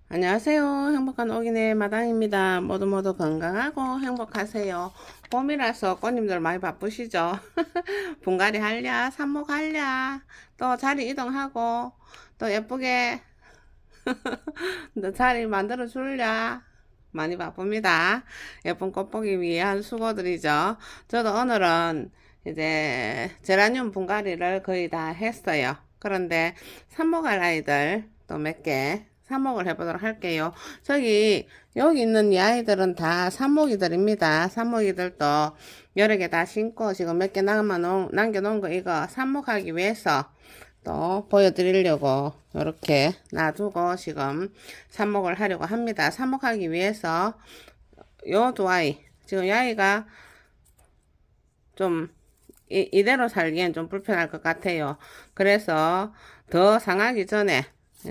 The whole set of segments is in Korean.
안녕하세요. 행복한 오기네 마당입니다. 모두 건강하고 행복하세요. 봄이라서 꽃님들 많이 바쁘시죠? 분갈이 할랴, 삽목 할랴, 또 자리 이동하고, 또 예쁘게 또 자리 만들어 줄랴. 많이 바쁩니다. 예쁜 꽃 보기 위한 수고들이죠. 저도 오늘은 이제 제라늄 분갈이를 거의 다 했어요. 그런데 삽목할 아이들 또 몇 개 삽목을 해보도록 할게요. 여기 있는 이 아이들은 다 삽목이들입니다. 삽목이들도 여러 개 다 심고 지금 몇 개 남겨놓은 거 이거 삽목하기 위해서 또 보여드리려고 이렇게 놔두고 지금 삽목을 하려고 합니다. 삽목하기 위해서 요 두 아이, 지금 이 아이가 좀 이대로 살기엔 좀 불편할 것 같아요. 그래서 더 상하기 전에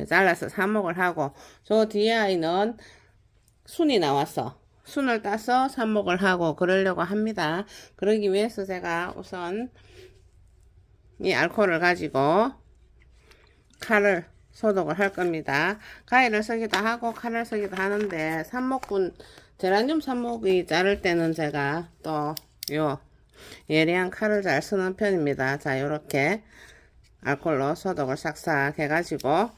잘라서 삽목을 하고, 저 뒤에 아이는 순이 나왔어. 순을 따서 삽목을 하고 그러려고 합니다. 그러기 위해서 제가 우선 이 알코올을 가지고 칼을 소독을 할 겁니다. 가위를 쓰기도 하고 칼을 쓰기도 하는데 제라늄 삽목이 자를 때는 제가 또 요 예리한 칼을 잘 쓰는 편입니다. 자, 요렇게 알코올로 소독을 싹싹 해가지고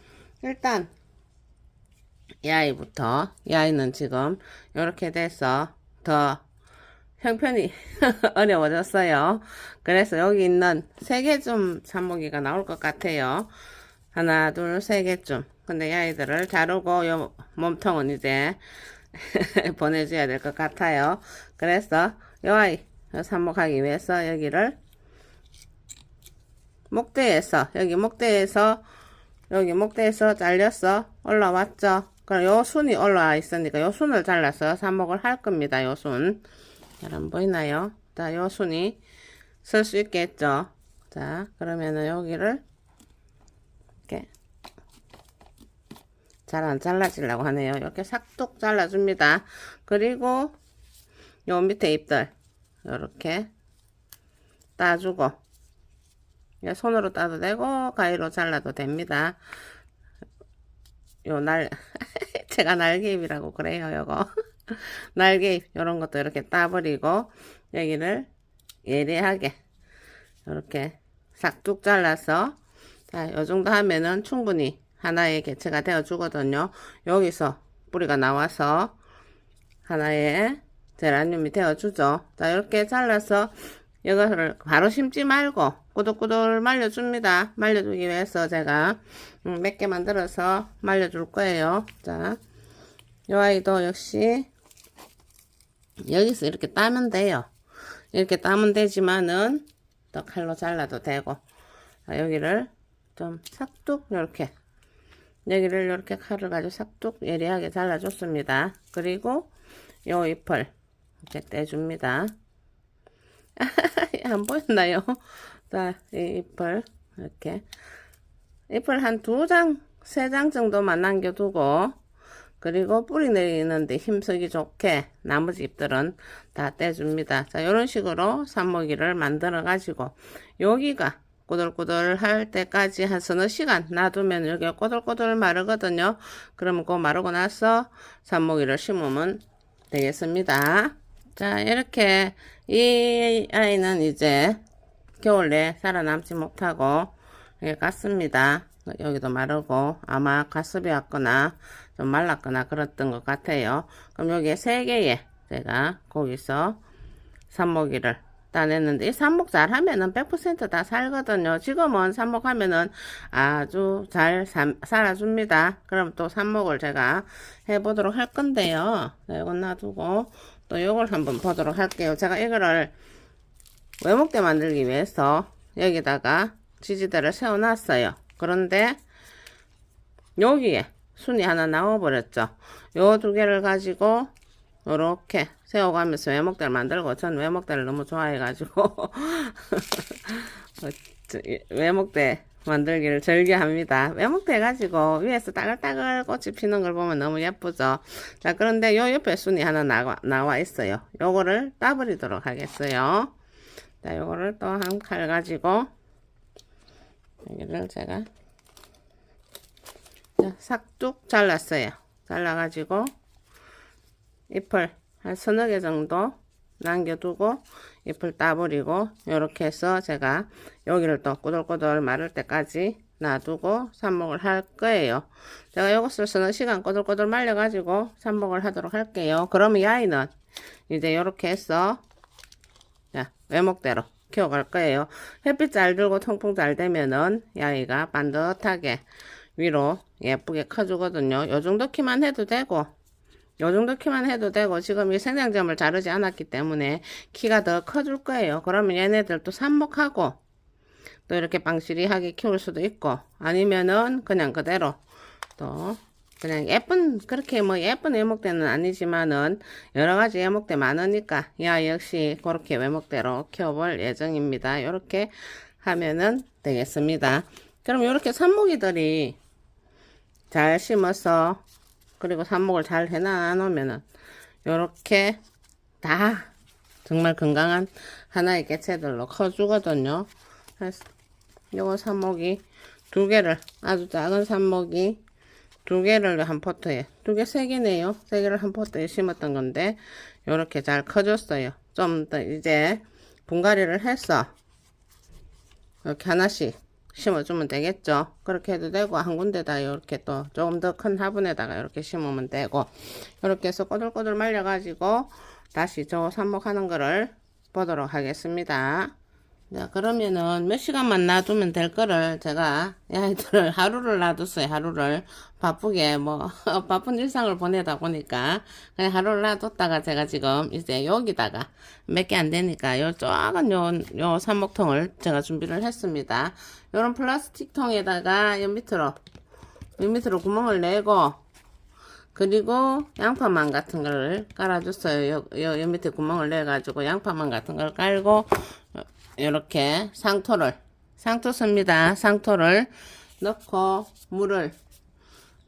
일단 이 아이부터, 이 아이는 지금 요렇게 돼서 더 형편이 어려워졌어요. 그래서 여기 있는 3개쯤 삽목이가 나올 것 같아요. 하나, 둘, 3개쯤. 근데 이 아이들을 자르고 요 몸통은 이제 보내줘야 될 것 같아요. 그래서 요 아이 삽목하기 위해서 여기를 여기 목대에서 잘렸어. 올라왔죠. 그럼 요 순이 올라와 있으니까 요 순을 잘라서 삽목을 할 겁니다. 요 순. 잘 안 보이나요? 자, 요 순이 쓸 수 있게 했죠. 자, 그러면은 여기를 이렇게 잘 안 잘라지려고 하네요. 이렇게 싹둑 잘라줍니다. 그리고 요 밑에 잎들 이렇게 따주고, 손으로 따도 되고 가위로 잘라도 됩니다. 제가 날개잎이라고 그래요. 요거 날개잎 요런 것도 이렇게 따버리고 여기를 예리하게 이렇게 싹둑 잘라서, 자, 요 정도 하면은 충분히 하나의 개체가 되어 주거든요. 여기서 뿌리가 나와서 하나의 제라늄이 되어 주죠. 자, 이렇게 잘라서 이것을 바로 심지 말고 꾸덕꾸덕 말려줍니다. 말려주기 위해서 제가 몇 개 만들어서 말려줄 거예요. 자, 이 아이도 역시 여기서 이렇게 따면 돼요. 이렇게 따면 되지만은 또 칼로 잘라도 되고. 자, 여기를 좀 싹둑 이렇게, 여기를 이렇게 칼을 가지고 싹둑 예리하게 잘라줬습니다. 그리고 요 잎을 이렇게 떼줍니다. 안 보였나요? 자, 이 잎을 이렇게 잎을 한 2장, 3장 정도만 남겨두고, 그리고 뿌리 내리는데 힘쓰기 좋게 나머지 잎들은 다 떼줍니다. 자, 이런 식으로 삽목이를 만들어 가지고 여기가 꼬들꼬들 할 때까지 한 서너 시간 놔두면 여기가 꼬들꼬들 마르거든요. 그러면 그 마르고 나서 삽목이를 심으면 되겠습니다. 자, 이렇게 이 아이는 이제 겨울 내 살아남지 못하고 이렇게 갔습니다. 여기도 마르고 아마 가습이 왔거나 좀 말랐거나 그랬던 것 같아요. 그럼 여기에 3개에 제가 거기서 삽목이를 따냈는데, 이 삽목 잘 하면은 100%다 살거든요. 지금은 삽목하면은 아주 잘 살아줍니다. 그럼 또 삽목을 제가 해보도록 할 건데요. 네, 이건 놔두고 또 이걸 한번 보도록 할게요. 제가 이거를 외목대 만들기 위해서 여기다가 지지대를 세워놨어요. 그런데 여기에 순이 하나 나와버렸죠. 요 2개를 가지고 요렇게 세워가면서 외목대를 만들고, 전 외목대를 너무 좋아해가지고 외목대 만들기를 즐겨합니다. 외목대 가지고 위에서 따글따글 꽃이 피는 걸 보면 너무 예쁘죠. 자, 그런데 요 옆에 순이 하나 나와 있어요. 요거를 따버리도록 하겠어요. 자, 요거를 또 한 칼 가지고 여기를 제가 자, 싹둑 잘랐어요. 잘라가지고 잎을 한 서너 개 정도 남겨두고 잎을 따버리고 이렇게 해서 제가 여기를 또 꼬들꼬들 마를 때까지 놔두고 삽목을 할 거예요. 제가 이것을 서너 시간 꼬들꼬들 말려 가지고 삽목을 하도록 할게요. 그러면 이 아이는 이제 이렇게 해서 자, 외목대로 키워갈 거예요. 햇빛 잘 들고 통풍 잘 되면은 이 아이가 반듯하게 위로 예쁘게 커주거든요. 요 정도 키만 해도 되고 요 정도 키만 해도 되고 지금 이 생장점을 자르지 않았기 때문에 키가 더 커질 거예요. 그러면 얘네들 또 삽목하고 또 이렇게 방실이하게 키울 수도 있고 아니면은 그냥 그대로 또 그냥 예쁜 그렇게 뭐 예쁜 외목대는 아니지만은 여러가지 외목대 많으니까 야 역시 그렇게 외목대로 키워볼 예정입니다. 이렇게 하면은 되겠습니다. 그럼 이렇게 삽목이들이 잘 심어서 그리고 삽목을 잘 해놔 놓으면은 요렇게 다 정말 건강한 하나의 개체들로 커주거든요. 그래서 요거 삽목이 두 개를 아주 작은 삽목이 두 개를 한 포트에 두 개 세 개네요. 세 개를 한 포트에 심었던 건데 요렇게 잘 커졌어요. 좀 더 이제 분갈이를 해서 이렇게 하나씩 심어주면 되겠죠. 그렇게 해도 되고 한 군데다 이렇게 또 조금 더 큰 화분에다가 이렇게 심으면 되고 이렇게 해서 꼬들꼬들 말려 가지고 다시 저 삽목하는 거를 보도록 하겠습니다. 자, 그러면은 몇 시간만 놔두면 될 거를 제가 얘들을 하루를 놔뒀어요. 하루를 바쁘게 뭐 바쁜 일상을 보내다 보니까 그냥 하루를 놔뒀다가 제가 지금 이제 여기다가 몇 개 안 되니까 요 작은 요 삽목통을 제가 준비를 했습니다. 요런 플라스틱 통에다가 요 밑으로 구멍을 내고 그리고 양파망 같은 거를 깔아줬어요. 요 밑에 구멍을 내가지고 양파망 같은 걸 깔고 이렇게 상토 씁니다. 상토를 넣고 물을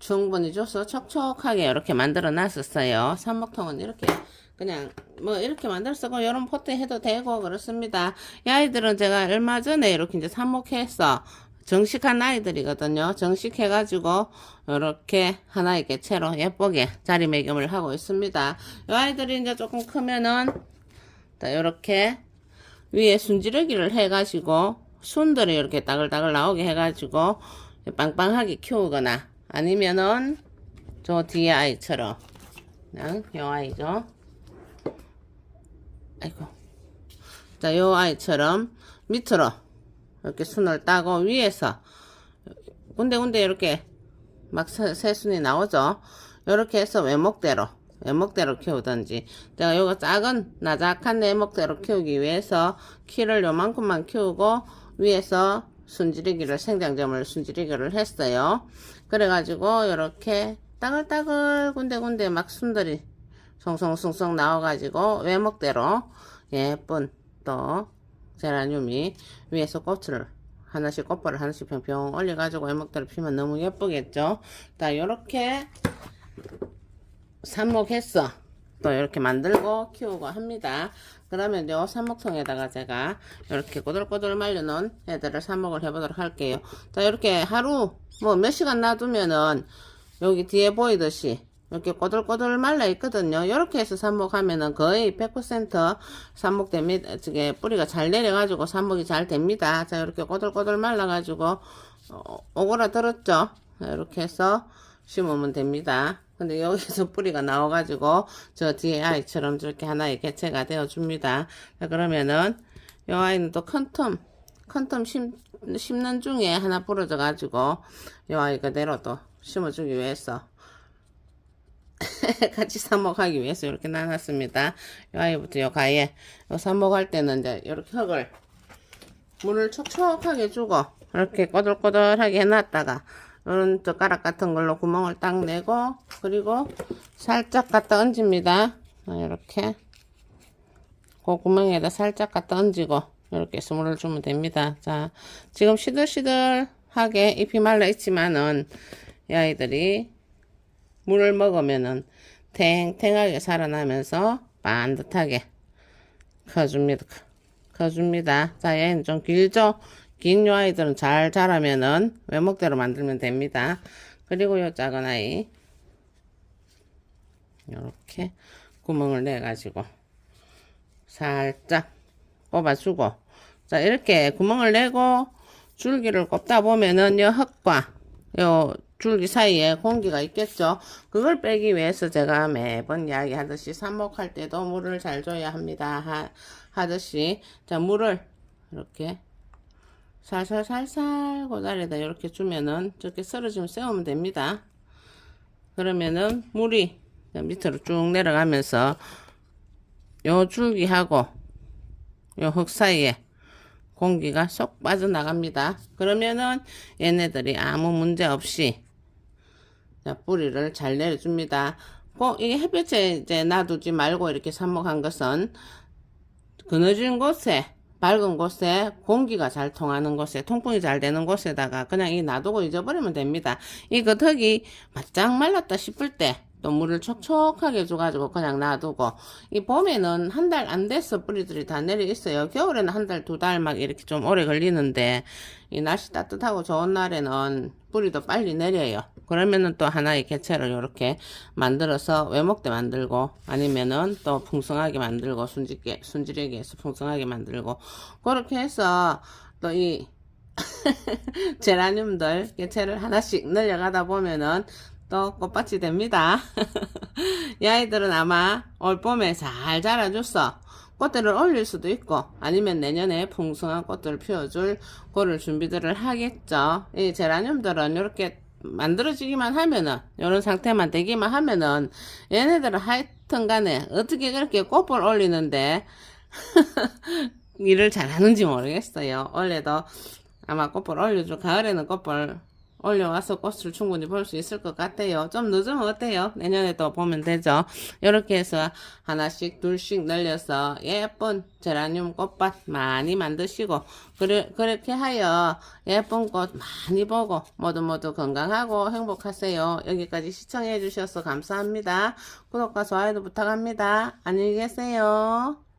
충분히 줘서 촉촉하게 이렇게 만들어 놨었어요. 삽목통은 이렇게 그냥 뭐 이렇게 만들어 쓰고 이런 포트에 해도 되고 그렇습니다. 이 아이들은 제가 얼마 전에 이렇게 이제 삽목해서 정식한 아이들이거든요. 정식해가지고 이렇게 하나의 개체로 예쁘게 자리매김을 하고 있습니다. 이 아이들이 이제 조금 크면은 이렇게 위에 순지르기를 해가지고 순들이 이렇게 따글따글 나오게 해가지고 빵빵하게 키우거나 아니면은 저 뒤에 아이처럼 그냥 요 아이죠. 아이고. 자, 요 아이처럼 밑으로 이렇게 순을 따고 위에서 군데군데 이렇게 막 새순이 나오죠. 이렇게 해서 외목대로 키우든지 제가 요거 작은 나작한 외목대로 키우기 위해서 키를 요만큼만 키우고 위에서 순지르기를 생장점을 순지르기를 했어요. 그래가지고 이렇게 따글따글 군데군데 막 순들이 송송송송 나와가지고 외목대로 예쁜 또 제라늄이 위에서 꽃을 하나씩 꽃벌을 하나씩 평평 올려가지고 외목대로 피면 너무 예쁘겠죠. 자, 요렇게 삽목했어. 또 이렇게 만들고 키우고 합니다. 그러면 요 삽목통에다가 제가 이렇게 꼬들꼬들 말려놓은 애들을 삽목을 해보도록 할게요. 자, 이렇게 하루 뭐 몇 시간 놔두면은 여기 뒤에 보이듯이 이렇게 꼬들꼬들 말라 있거든요. 이렇게 해서 삽목하면은 거의 100% 삽목됩니다. 이게 뿌리가 잘 내려가지고 삽목이 잘 됩니다. 자, 이렇게 꼬들꼬들 말라가지고 오그라들었죠. 이렇게 해서 심으면 됩니다. 근데 여기서 뿌리가 나와가지고 저 뒤에 아이처럼 저렇게 하나의 개체가 되어줍니다. 자, 그러면은 이 아이는 또 큰 텀 심는 중에 하나 부러져가지고 이 아이 그대로 또 심어주기 위해서 같이 삽목하기 위해서 이렇게 나눴습니다. 이 아이부터 요 가에 요 삽목할 때는 이제 이렇게 물을 촉촉하게 주고 이렇게 꼬들꼬들하게 해놨다가 이런 젓가락 같은 걸로 구멍을 딱 내고 그리고 살짝 갖다 얹습니다. 이렇게 그 구멍에다 살짝 갖다 얹고 이렇게 해서 물을 주면 됩니다. 자, 지금 시들시들하게 잎이 말라 있지만은 이 아이들이 물을 먹으면은 탱탱하게 살아나면서 반듯하게 커줍니다. 자, 얘는 좀 길죠? 긴 요 아이들은 잘 자라면은 외목대로 만들면 됩니다. 그리고 요 작은 아이 이렇게 구멍을 내 가지고 살짝 꼽아주고, 자 이렇게 구멍을 내고 줄기를 꼽다 보면은 요 흙과 요 줄기 사이에 공기가 있겠죠. 그걸 빼기 위해서 제가 매번 이야기하듯이 삽목할 때도 물을 잘 줘야 합니다 하듯이, 자 물을 이렇게 살살살살 고다리에다 이렇게 주면은 저렇게 썰어지면 세우면 됩니다. 그러면은 물이 밑으로 쭉 내려가면서 요 줄기하고 요 흙 사이에 공기가 쏙 빠져나갑니다. 그러면은 얘네들이 아무 문제 없이 자, 뿌리를 잘 내려줍니다. 이게 햇볕에 이제 놔두지 말고 이렇게 삽목한 것은 그늘진 곳에, 밝은 곳에, 공기가 잘 통하는 곳에, 통풍이 잘 되는 곳에다가 그냥 이 놔두고 잊어버리면 됩니다. 이 겉흙이 바짝 말랐다 싶을 때 또 물을 촉촉하게 줘가지고 그냥 놔두고, 이 봄에는 한 달 안 돼서 뿌리들이 다 내려 있어요. 겨울에는 한 달, 두 달 막 이렇게 좀 오래 걸리는데, 이 날씨 따뜻하고 좋은 날에는 뿌리도 빨리 내려요. 그러면은 또 하나의 개체를 이렇게 만들어서 외목대 만들고, 아니면은 또 풍성하게 만들고, 순지르기 해서 풍성하게 만들고, 그렇게 해서 또 이 제라늄들 개체를 하나씩 늘려가다 보면은 또 꽃밭이 됩니다. 이 아이들은 아마 올 봄에 잘 자라줘서 꽃들을 올릴 수도 있고, 아니면 내년에 풍성한 꽃들을 피워줄 그럴 준비들을 하겠죠. 이 제라늄들은 이렇게 만들어지기만 하면은, 이런 상태만 되기만 하면은, 얘네들은 하여튼 간에 어떻게 그렇게 꽃을 올리는데 일을 잘하는지 모르겠어요. 원래도 아마 꽃을 올려줘. 가을에는 꽃을 올려와서 꽃을 충분히 볼 수 있을 것 같아요. 좀 늦으면 어때요? 내년에 또 보면 되죠. 이렇게 해서 하나씩 둘씩 늘려서 예쁜 제라늄 꽃밭 많이 만드시고, 그렇게 하여 예쁜 꽃 많이 보고 모두 건강하고 행복하세요. 여기까지 시청해 주셔서 감사합니다. 구독과 좋아요도 부탁합니다. 안녕히 계세요.